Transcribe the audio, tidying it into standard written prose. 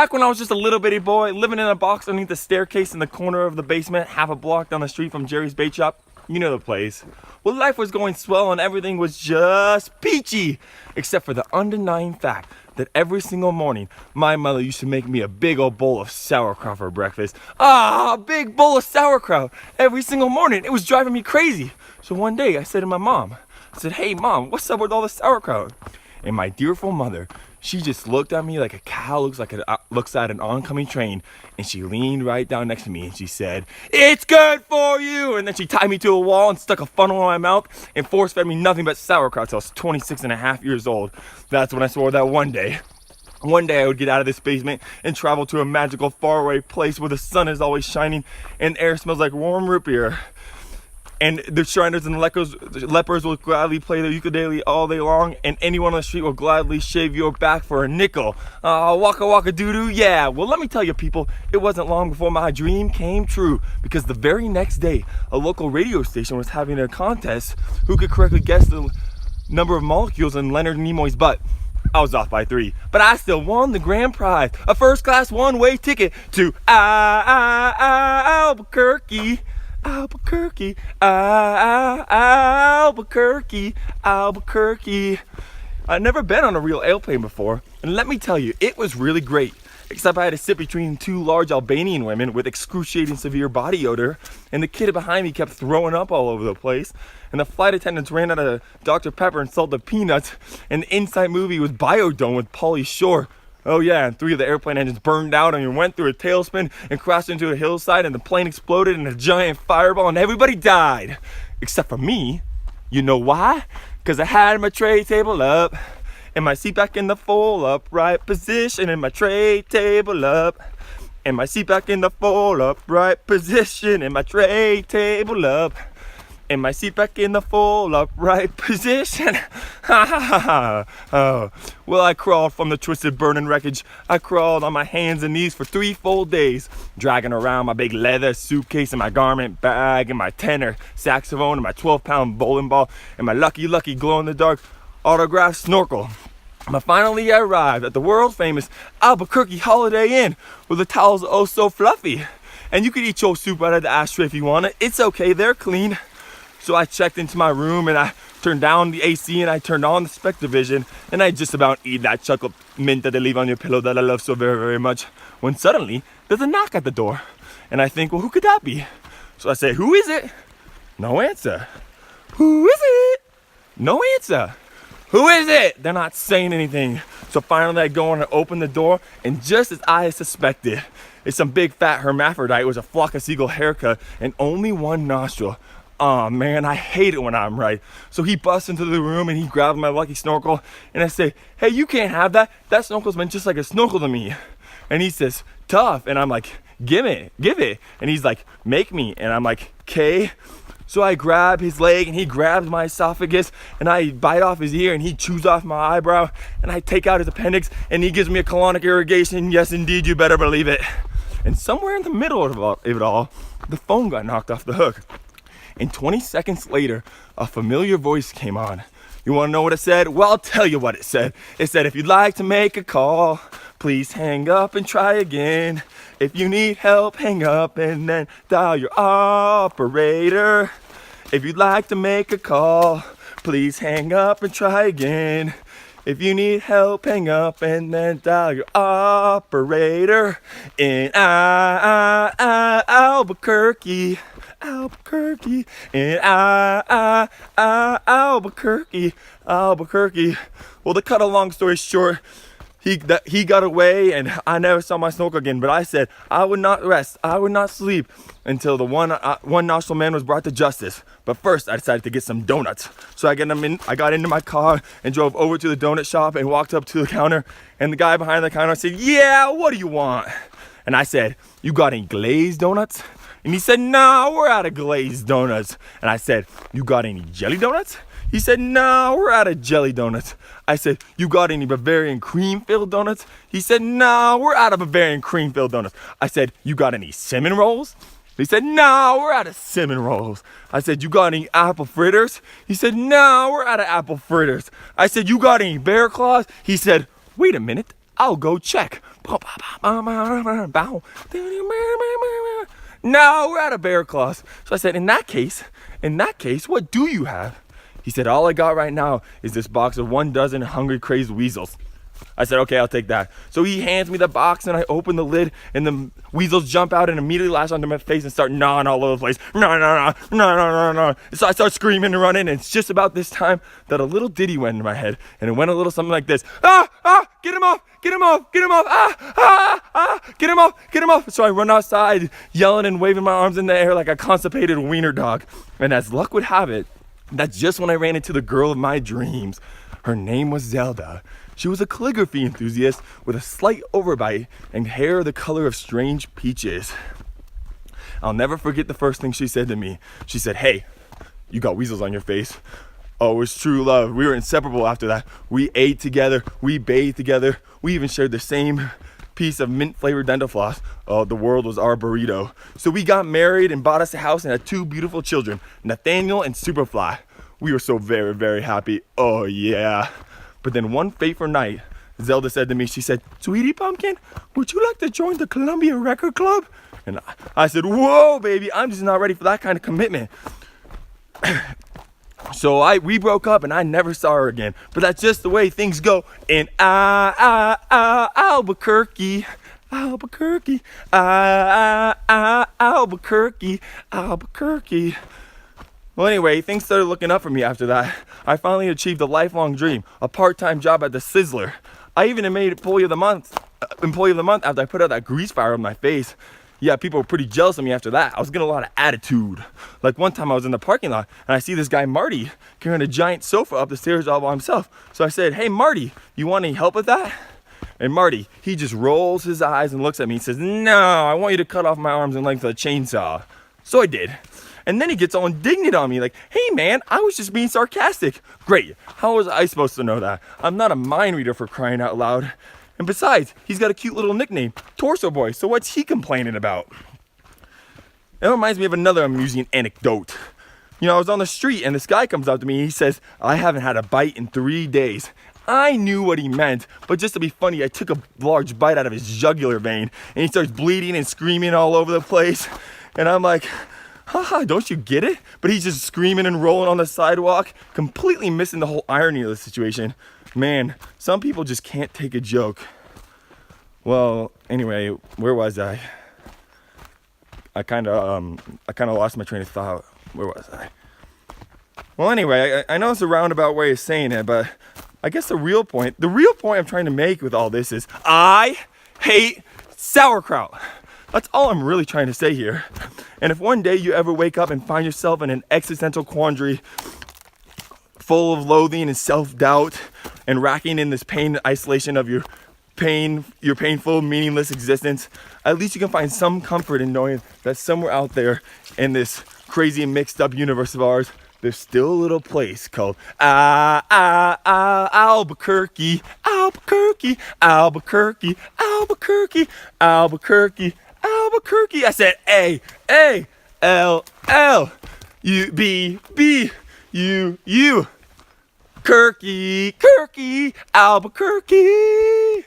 back when I was just a little bitty boy, living in a box underneath the staircase in the corner of the basement, half a block down the street from Jerry's Bait Shop. You know the place. Well, life was going swell and everything was just peachy, except for the undenying fact that every single morning, my mother used to make me a big old bowl of sauerkraut for breakfast. A big bowl of sauerkraut every single morning. It was driving me crazy. So one day I said to my mom, I said, "Hey mom, what's up with all the sauerkraut?" And my dearful mother, she just looked at me like a cow looks at an oncoming train, and she leaned right down next to me and she said, "It's good for you!" And then she tied me to a wall and stuck a funnel in my mouth and force-fed me nothing but sauerkraut till I was 26 and a half years old. That's when I swore that one day I would get out of this basement and travel to a magical faraway place where the sun is always shining and air smells like warm root beer. And the Shriners and the lepers will gladly play the ukulele all day long, and anyone on the street will gladly shave your back for a nickel. Waka waka doo doo, yeah. Well, let me tell you people, it wasn't long before my dream came true, because the very next day, a local radio station was having a contest who could correctly guess the number of molecules in Leonard Nimoy's butt. I was off by 3, but I still won the grand prize, a first-class one-way ticket to Albuquerque. Albuquerque, Albuquerque, Albuquerque. I'd never been on a real airplane before, and let me tell you, it was really great. Except I had to sit between 2 large Albanian women with excruciating severe body odor, and the kid behind me kept throwing up all over the place, and the flight attendants ran out of Dr. Pepper and salted peanuts, and the inside movie was Biodome with Pauly Shore. Oh yeah, and 3 of the airplane engines burned out and we went through a tailspin and crashed into a hillside, and the plane exploded in a giant fireball and everybody died. Except for me. You know why? Because I had my tray table up and my seat back in the full upright position, and my tray table up and my seat back in the full upright position, and my tray table up and my seat back in the full upright position. Ha ha ha ha. Oh. Well, I crawled from the twisted burning wreckage. I crawled on my hands and knees for 3 full days, dragging around my big leather suitcase and my garment bag and my tenor saxophone and my 12-pound bowling ball and my lucky glow-in-the-dark autographed snorkel. I finally arrived at the world-famous Albuquerque Holiday Inn, where the towels are oh so fluffy. And you could eat your soup out of the ashtray if you want it. It's okay, they're clean. So I checked into my room and I turned down the AC and I turned on the Spectrovision, and I just about eat that chocolate mint that they leave on your pillow that I love so very, very much, when suddenly there's a knock at the door. And I think, well, who could that be? So I say, "Who is it?" No answer. "Who is it?" No answer. "Who is it?" They're not saying anything. So finally I go on and open the door, and just as I suspected, it's some big fat hermaphrodite with a flock of seagull haircut and only one nostril. Oh man, I hate it when I'm right. So he busts into the room and he grabs my lucky snorkel, and I say, "Hey, you can't have that. That snorkel's meant just like a snorkel to me." And he says, "Tough." And I'm like, give it. And he's like, "Make me." And I'm like, "Okay." So I grab his leg and he grabs my esophagus, and I bite off his ear and he chews off my eyebrow, and I take out his appendix and he gives me a colonic irrigation. Yes, indeed, you better believe it. And somewhere in the middle of it all, the phone got knocked off the hook. And 20 seconds later, a familiar voice came on. You want to know what it said? Well, I'll tell you what it said. It said, "If you'd like to make a call, please hang up and try again. If you need help, hang up and then dial your operator. If you'd like to make a call, please hang up and try again. If you need help, hang up and then dial your operator in Albuquerque. Albuquerque, in Albuquerque, Albuquerque." Well, to cut a long story short, he got away and I never saw my snorkel again. But I said I would not rest, I would not sleep until the one nostril man was brought to justice. But first, I decided to get some donuts. So I got into my car and drove over to the donut shop and walked up to the counter. And the guy behind the counter said, "Yeah, what do you want?" And I said, "You got any glazed donuts?" And he said, "No, we're out of glazed donuts." And I said, "You got any jelly donuts?" He said, "No, we're out of jelly donuts." I said, "You got any Bavarian cream-filled donuts?" He said, "No, we're out of Bavarian cream-filled donuts." I said, "You got any cinnamon rolls?" He said, "No, we're out of cinnamon rolls." I said, "You got any apple fritters?" He said, "No, we're out of apple fritters." I said, "You got any bear claws?" He said, "Wait a minute, I'll go check. No, we're out of bear claws. So I said, in that case, what do you have? He said, all I got right now is this box of 12 hungry, crazed weasels. I said, okay, I'll take that. So he hands me the box and I open the lid and the weasels jump out and immediately lash onto my face and start gnawing all over the place. No. So I start screaming and running, and it's just about this time that a little ditty went in my head, and it went a little something like this. Get him off, get him off, get him off, get him off, get him off. So I run outside yelling and waving my arms in the air like a constipated wiener dog. And as luck would have it, that's just when I ran into the girl of my dreams. Her name was Zelda. She was a calligraphy enthusiast with a slight overbite and hair the color of strange peaches. I'll never forget the first thing she said to me. She said, hey, you got weasels on your face. Oh, it was true love. We were inseparable after that. We ate together. We bathed together. We even shared the same piece of mint-flavored dental floss. Oh, the world was our burrito. So we got married and bought us a house and had 2 beautiful children, Nathaniel and Superfly. We were so very, very happy. Oh, yeah. But then one fateful night, Zelda said to me, she said, Sweetie Pumpkin, would you like to join the Columbia Record Club? And I said, whoa, baby, I'm just not ready for that kind of commitment. So we broke up and I never saw her again. But that's just the way things go in Albuquerque. Albuquerque. Albuquerque. Well, anyway, things started looking up for me after that. I finally achieved a lifelong dream, a part-time job at the Sizzler. I even made Employee of the Month after I put out that grease fire on my face. Yeah, people were pretty jealous of me after that. I was getting a lot of attitude. Like one time I was in the parking lot and I see this guy, Marty, carrying a giant sofa up the stairs all by himself. So I said, hey, Marty, you want any help with that? And Marty, he just rolls his eyes and looks at me and says, no, I want you to cut off my arms and legs with a chainsaw. So I did. And then he gets all indignant on me like, hey man, I was just being sarcastic. Great, how was I supposed to know that? I'm not a mind reader, for crying out loud. And besides, he's got a cute little nickname, Torso Boy, so what's he complaining about? That reminds me of another amusing anecdote. You know, I was on the street and this guy comes up to me and he says, I haven't had a bite in 3 days. I knew what he meant, but just to be funny, I took a large bite out of his jugular vein and he starts bleeding and screaming all over the place. And I'm like, haha, don't you get it? But he's just screaming and rolling on the sidewalk, completely missing the whole irony of the situation. Man, some people just can't take a joke. Well, anyway, where was I? I kind of lost my train of thought. Where was I? Well, anyway, I know it's a roundabout way of saying it, but I guess the real point I'm trying to make with all this is I hate sauerkraut. That's all I'm really trying to say here. And if one day you ever wake up and find yourself in an existential quandary full of loathing and self-doubt and racking in this pain and isolation of your painful, meaningless existence, at least you can find some comfort in knowing that somewhere out there in this crazy and mixed up universe of ours, there's still a little place called Albuquerque, Albuquerque, Albuquerque, Albuquerque, Albuquerque, Albuquerque. I said A-L-L-U-B-B-U-U. Kirky, Albuquerque.